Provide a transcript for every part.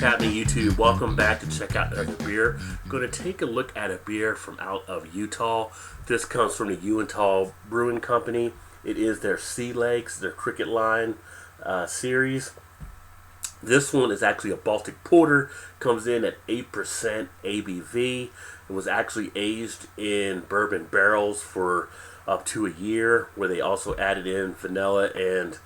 happening, YouTube? Welcome back to check out another beer. I'm going to take a look at a beer from out of Utah. This comes from the Uinta Brewing Company. It is their Sea Legs, their Cricket Line series. This one is actually a Baltic porter. Comes in at 8% ABV. It was actually aged in bourbon barrels for up to a year, where they also added in vanilla and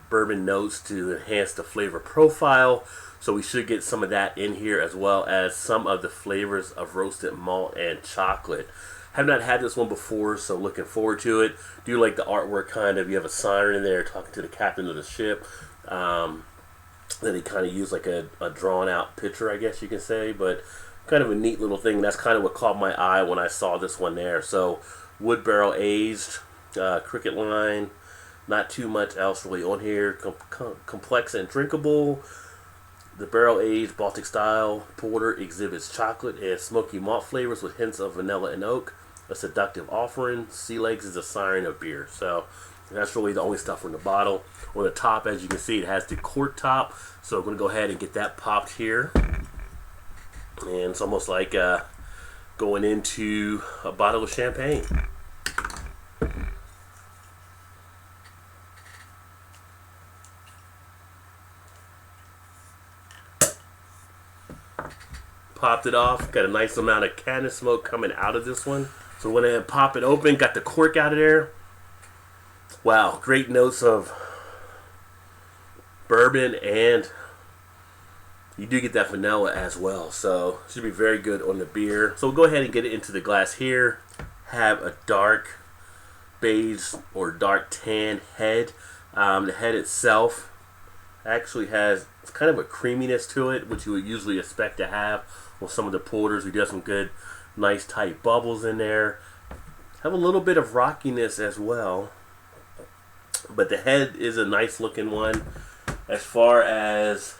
bourbon notes to enhance the flavor profile. So we should get some of that in here, as well as some of the flavors of roasted malt and chocolate. Have not had this one before, so looking forward to it. Do like the artwork, kind of. You have a siren in there talking to the captain of the ship. Then he kind of used like a drawn out picture, I guess you can say, but kind of a neat little thing. That's kind of what caught my eye when I saw this one there. So wood barrel aged, Cricket Line. Not too much else really on here. Complex and drinkable. The barrel-aged Baltic style porter exhibits chocolate and smoky malt flavors with hints of vanilla and oak. A seductive offering. Sea Legs is a siren of beer. So that's really the only stuff on the bottle. On the top, as you can see, it has the cork top. So I'm going to go ahead and get that popped here. And it's almost like going into a bottle of champagne. Popped it off. Got a nice amount of can of smoke coming out of this one. So went ahead and pop it open. Got the cork out of there. Wow, great notes of bourbon, and you do get that vanilla as well. So should be very good on the beer. So we'll go ahead and get it into the glass here. Have a dark beige or dark tan head. The head itself actually has kind of a creaminess to it, which you would usually expect to have with some of the porters. We do have some good, nice tight bubbles in there. Have a little bit of rockiness as well. But the head is a nice looking one. As far as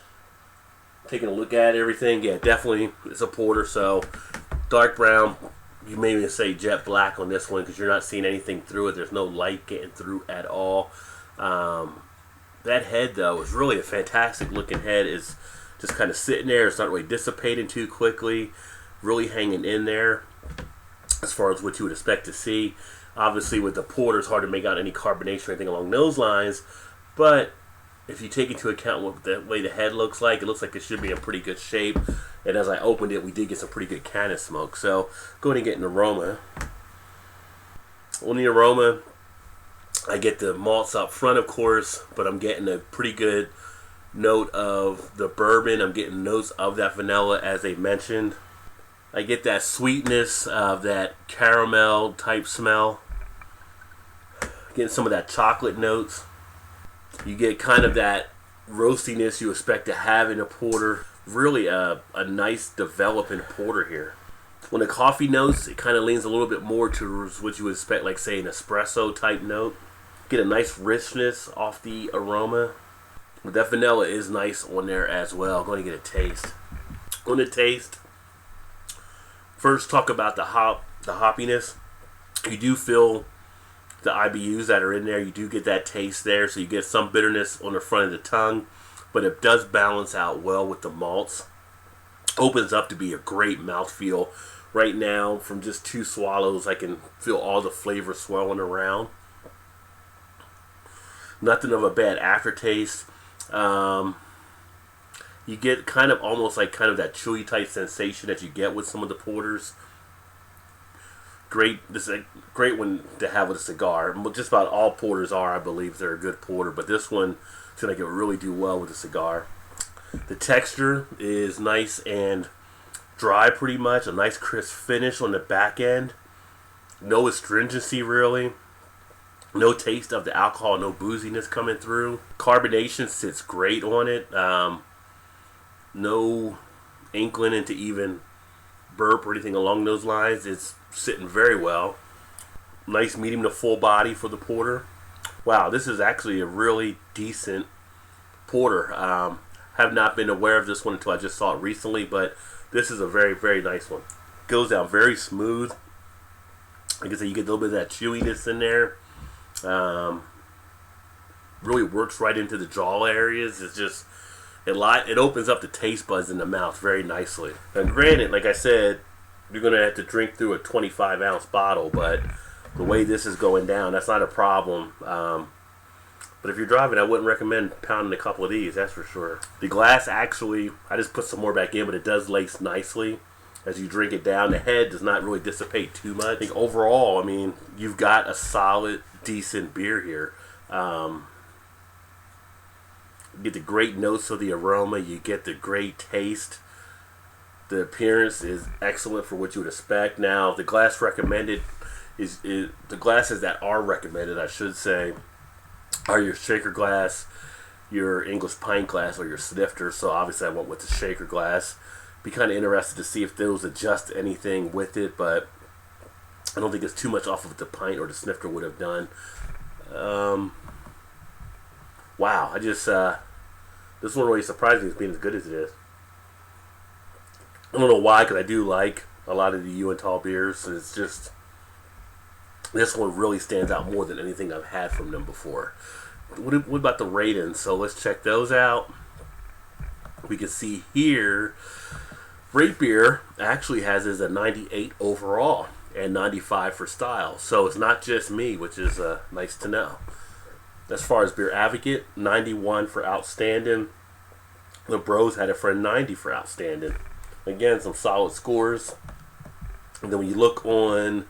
taking a look at everything, yeah, definitely it's a porter. So dark brown, you may even say jet black on this one, because you're not seeing anything through it. There's no light getting through at all. That head, though, is really a fantastic looking head. It's just kind of sitting there. It's not really dissipating too quickly. Really hanging in there as far as what you would expect to see. Obviously, with the porter, it's hard to make out any carbonation or anything along those lines. But if you take into account what the way the head looks like it should be in pretty good shape. And as I opened it, we did get some pretty good can of smoke. So go ahead and get an aroma. On the aroma, I get the malts up front, of course, but I'm getting a pretty good note of the bourbon. I'm getting notes of that vanilla, as they mentioned. I get that sweetness of that caramel type smell. Getting some of that chocolate notes. You get kind of that roastiness you expect to have in a porter. Really a nice developing porter here. When the coffee notes, it kind of leans a little bit more towards what you would expect, like say an espresso type note. Get a nice richness off the aroma. But that vanilla is nice on there as well. I'm going to get a taste. On the taste, first talk about the hoppiness. You do feel the IBUs that are in there. You do get that taste there, so you get some bitterness on the front of the tongue, but it does balance out well with the malts. Opens up to be a great mouthfeel. Right now, from just 2 swallows, I can feel all the flavor swirling around. Nothing of a bad aftertaste. You get kind of almost like kind of that chewy type sensation that you get with some of the porters. Great. This is a great one to have with a cigar. Just about all porters are, I believe, they're a good porter, but this one seems like it would really do well with a cigar. The texture is nice and dry, pretty much. A nice crisp finish on the back end. No astringency, really. No taste of the alcohol, no booziness coming through. Carbonation sits great on it. No inkling into even burp or anything along those lines. It's sitting very well. Nice medium to full body for the porter. Wow, this is actually a really decent porter. Have not been aware of this one until I just saw it recently, but this is a very, very nice one. Goes down very smooth. Like I said, you get a little bit of that chewiness in there. Really works right into the jaw areas. It's just it opens up the taste buds in the mouth very nicely. And granted, like I said, you're going to have to drink through a 25-ounce bottle, but the way this is going down, that's not a problem. But if you're driving, I wouldn't recommend pounding a couple of these, that's for sure. The glass actually, I just put some more back in, but it does lace nicely as you drink it down. The head does not really dissipate too much. I think overall, I mean, you've got a solid, decent beer here. You get the great notes of the aroma. You get the great taste. The appearance is excellent for what you would expect. Now, the glass recommended is the glasses that are recommended, I should say, are your shaker glass, your English pint glass, or your snifter. So obviously I went with the shaker glass. Be kind of interested to see if those adjust anything with it, but I don't think it's too much off of what the pint or the snifter would have done. Wow, I just this one really surprised me as being as good as it is. I don't know why, because I do like a lot of the Uinta beers. It's just this one really stands out more than anything I've had from them before. What about the ratings? So let's check those out. We can see here, Rate Beer actually has as a 98 overall and 95 for style. So it's not just me, which is nice to know. As far as Beer Advocate, 91 for outstanding. The Bros had it for a 90 for outstanding. Again, some solid scores. And then when you look on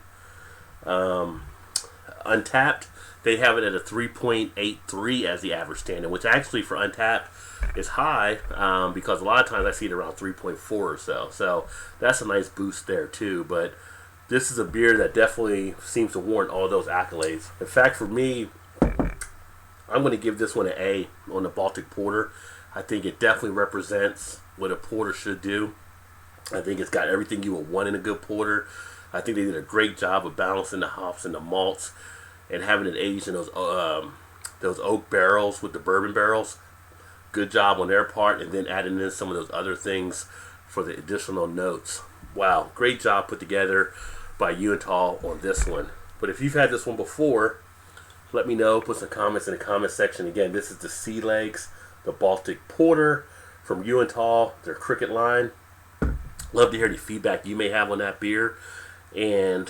Untapped, they have it at a 3.83 as the average standing, which actually for Untapped is high because a lot of times I see it around 3.4 or so. So that's a nice boost there too. But this is a beer that definitely seems to warrant all those accolades. In fact, for me, I'm going to give this one an A on the Baltic Porter. I think it definitely represents what a porter should do. I think it's got everything you would want in a good porter. I think they did a great job of balancing the hops and the malts and having it aged in those oak barrels with the bourbon barrels. Good job on their part, and then adding in some of those other things for the additional notes. Wow, great job put together by Uinta on this one. But if you've had this one before, let me know. Put some comments in the comment section. Again, this is the Sea Legs, the Baltic Porter from Uinta, their Cricket line. Love to hear any feedback you may have on that beer. And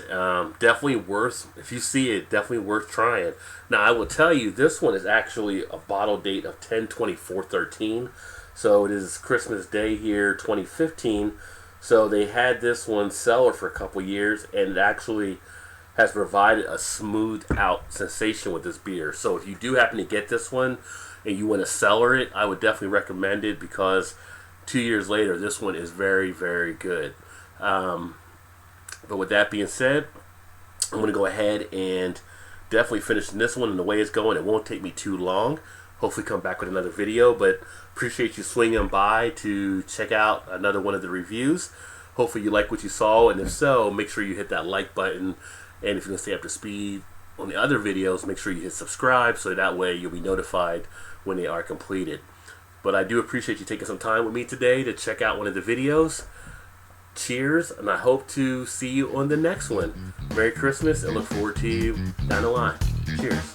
definitely worth, if you see it, definitely worth trying. Now, I will tell you, this one is actually a bottle date of 10/24/13. So it is Christmas Day here, 2015. So they had this one cellar for a couple years, and it actually has provided a smooth out sensation with this beer. So if you do happen to get this one and you want to cellar it, I would definitely recommend it because 2 years later, this one is very, very good. But with that being said, I'm going to go ahead and definitely finish this one. And the way it's going, it won't take me too long. Hopefully come back with another video. But appreciate you swinging by to check out another one of the reviews. Hopefully you like what you saw. And if so, make sure you hit that like button. And if you're going to stay up to speed on the other videos, make sure you hit subscribe so that way you'll be notified when they are completed. But I do appreciate you taking some time with me today to check out one of the videos. Cheers, and I hope to see you on the next one. Merry Christmas, and look forward to you down the line. Cheers.